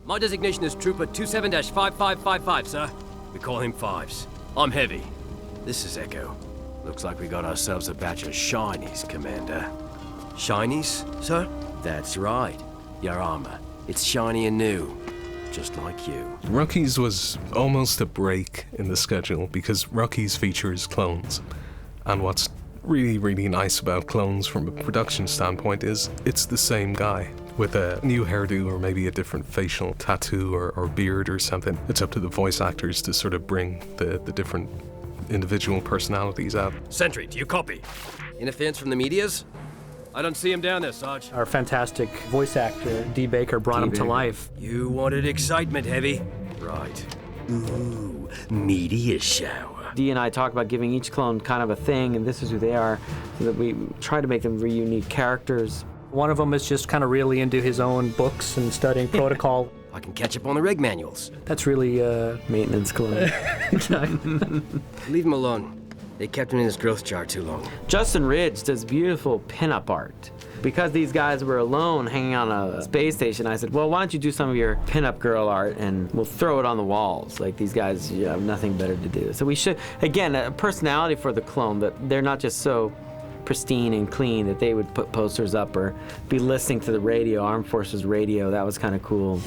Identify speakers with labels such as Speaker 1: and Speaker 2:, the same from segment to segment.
Speaker 1: My designation is Trooper 27-5555, sir. We call him Fives. I'm Heavy. This is Echo. Looks like we got ourselves a batch of shinies, Commander. Shinies, sir? That's right. Your armor. It's shiny and new. Just like you.
Speaker 2: Rookies was almost a break in the schedule because Rookies features clones. And what's really, really nice about clones from a production standpoint is it's the same guy with a new hairdo or maybe a different facial tattoo or beard or something. It's up to the voice actors to sort of bring the different individual personalities out.
Speaker 1: Sentry, do you copy? Interference from the medias? I don't see him down there, Sarge.
Speaker 3: Our fantastic voice actor, D. Baker, brought him to life.
Speaker 1: You wanted excitement, Heavy. Right. Ooh, meteor shower.
Speaker 4: Dee and I talk about giving each clone kind of a thing, and this is who they are, so that we try to make them very unique characters.
Speaker 3: One of them is just kind of really into his own books and studying protocol.
Speaker 1: I can catch up on the reg manuals.
Speaker 3: That's really,
Speaker 4: Maintenance clone.
Speaker 1: Leave him alone. They kept him in his growth jar too long.
Speaker 4: Justin Ridge does beautiful pinup art. Because these guys were alone hanging on a space station, I said, well, why don't you do some of your pinup girl art and we'll throw it on the walls. Like, these guys have nothing better to do. So we should, again, a personality for the clone, that they're not just so pristine and clean that they would put posters up or be listening to the radio, Armed Forces radio. That was kind of cool.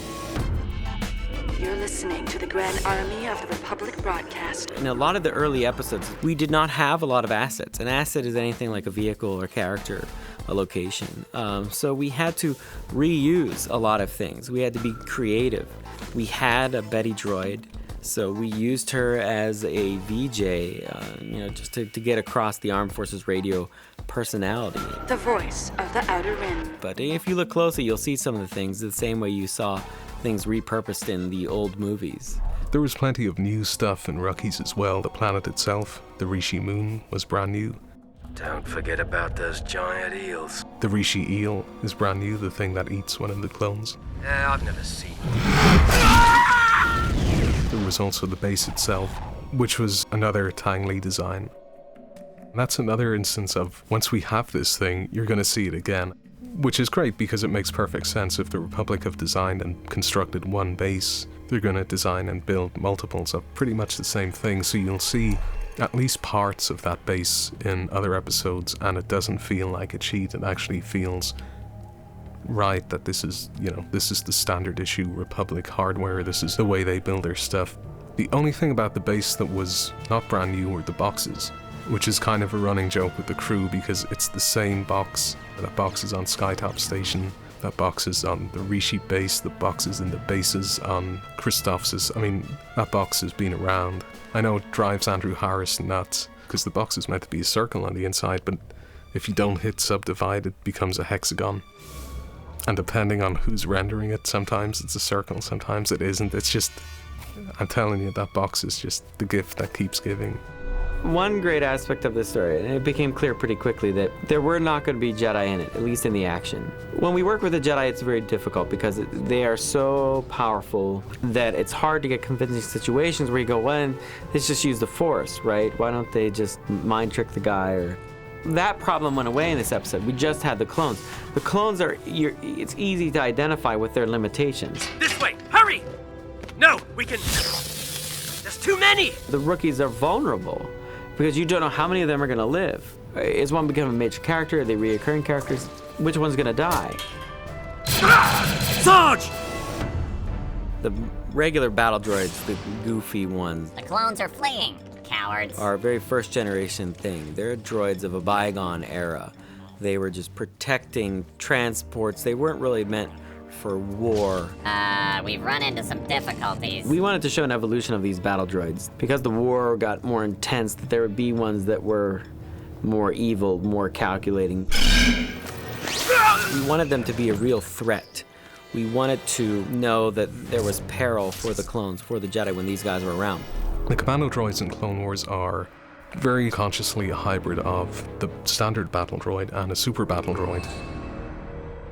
Speaker 5: You're listening to the Grand Army of the Republic broadcast.
Speaker 4: In a lot of the early episodes, we did not have a lot of assets. An asset is anything like a vehicle or character, a location. So we had to reuse a lot of things. We had to be creative. We had a Betty droid, so we used her as a VJ, just to get across the Armed Forces radio personality.
Speaker 5: The voice of the Outer Rim.
Speaker 4: But if you look closely, you'll see some of the things the same way you saw things repurposed in the old movies.
Speaker 2: There was plenty of new stuff in Rookies as well. The planet itself, the Rishi moon, was brand new.
Speaker 1: Don't forget about those giant eels.
Speaker 2: The Rishi eel is brand new, the thing that eats one of the clones.
Speaker 1: I've never seen.
Speaker 2: There was also the base itself, which was another Tang Li design. And that's another instance of, once we have this thing, you're going to see it again. Which is great because it makes perfect sense. If the Republic have designed and constructed one base, they're going to design and build multiples of pretty much the same thing. So you'll see at least parts of that base in other episodes, and it doesn't feel like a cheat. It actually feels right that this is the standard issue Republic hardware. This is the way they build their stuff. The only thing about the base that was not brand new were the boxes, which is kind of a running joke with the crew because it's the same box. That box is on Skytop Station, that box is on the Rishi base, the box is in the bases on Christophsis. I mean, that box has been around. I know it drives Andrew Harris nuts because the box is meant to be a circle on the inside, but if you don't hit subdivide, it becomes a hexagon. And depending on who's rendering it, sometimes it's a circle, sometimes it isn't. It's just, I'm telling you, that box is just the gift that keeps giving.
Speaker 4: One great aspect of this story, and it became clear pretty quickly, that there were not going to be Jedi in it, at least in the action. When we work with the Jedi, it's very difficult because they are so powerful that it's hard to get convincing situations where you go, well, let's just use the Force, right? Why don't they just mind trick the guy? Or that problem went away in this episode. We just had the clones. The clones it's easy to identify with their limitations.
Speaker 1: This way! Hurry! No, we can... There's too many!
Speaker 4: The rookies are vulnerable because you don't know how many of them are going to live. Is one becoming a major character? Are they reoccurring characters? Which one's going to die?
Speaker 1: Sarge!
Speaker 4: The regular battle droids, the goofy ones,
Speaker 6: The clones are fleeing, cowards.
Speaker 4: are a very first generation thing. They're droids of a bygone era. They were just protecting transports. They weren't really meant for war.
Speaker 6: We've run into some difficulties.
Speaker 4: We wanted to show an evolution of these battle droids. Because the war got more intense, that there would be ones that were more evil, more calculating. We wanted them to be a real threat. We wanted to know that there was peril for the clones, for the Jedi when these guys were around.
Speaker 2: The commando droids in Clone Wars are very consciously a hybrid of the standard battle droid and a super battle droid.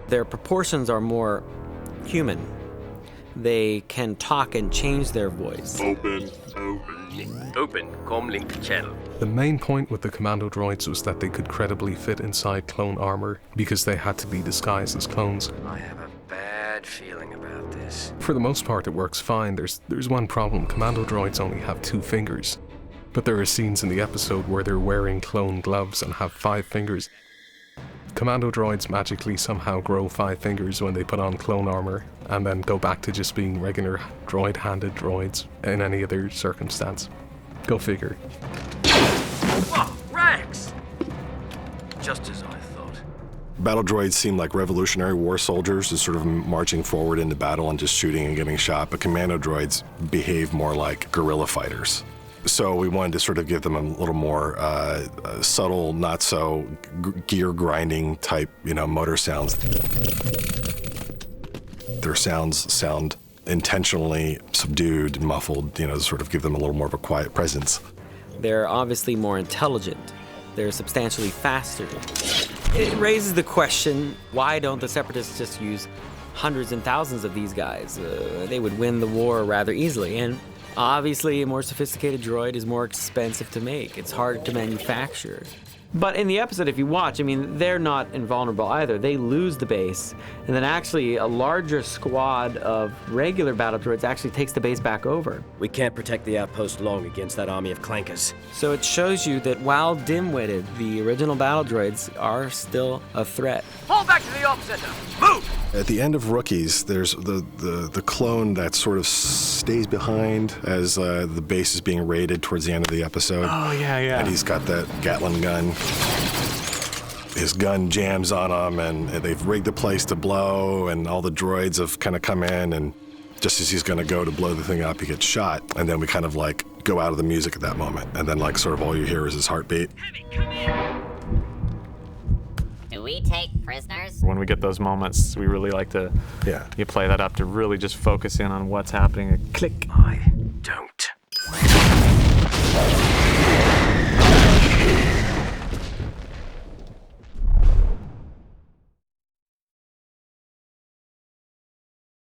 Speaker 4: Their proportions are more human. They can talk and change their voice.
Speaker 1: Open, comlink channel.
Speaker 2: The main point with the commando droids was that they could credibly fit inside clone armor because they had to be disguised as clones.
Speaker 1: I have a bad feeling about about this.
Speaker 2: For the most part, it works fine. There's one problem. Commando droids only have 2 fingers. But there are scenes in the episode where they're wearing clone gloves and have 5 fingers. Commando droids magically somehow grow 5 fingers when they put on clone armor, and then go back to just being regular droid-handed droids in any other circumstance. Go figure.
Speaker 1: Whoa, Rex! Just as I thought.
Speaker 7: Battle droids seem like Revolutionary War soldiers, just sort of marching forward into battle and just shooting and getting shot, but commando droids behave more like guerrilla fighters. So we wanted to sort of give them a little more subtle, not so gear grinding type, motor sounds. Their sounds sound intentionally subdued and muffled, to sort of give them a little more of a quiet presence.
Speaker 4: They're obviously more intelligent. They're substantially faster. It raises the question, why don't the Separatists just use hundreds and thousands of these guys? They would win the war rather easily. And obviously, a more sophisticated droid is more expensive to make. It's hard to manufacture. But in the episode, if you watch, they're not invulnerable either. They lose the base, and then actually a larger squad of regular battle droids actually takes the base back over.
Speaker 1: We can't protect the outpost long against that army of clankers.
Speaker 4: So it shows you that while dim-witted, the original battle droids are still a threat.
Speaker 1: Fall back to the op center! Move!
Speaker 7: At the end of Rookies, there's the clone that sort of stays behind as the base is being raided towards the end of the episode.
Speaker 3: Oh, yeah.
Speaker 7: And he's got that Gatling gun. His gun jams on him, and they've rigged the place to blow, and all the droids have kind of come in, and just as he's going to go to blow the thing up, he gets shot. And then we kind of go out of the music at that moment, and then sort of all you hear is his heartbeat.
Speaker 6: Heavy, come in! Do we take prisoners?
Speaker 8: When we get those moments, we really like to
Speaker 7: Yeah.
Speaker 8: you play that up to really just focus in on what's happening. Click.
Speaker 1: I don't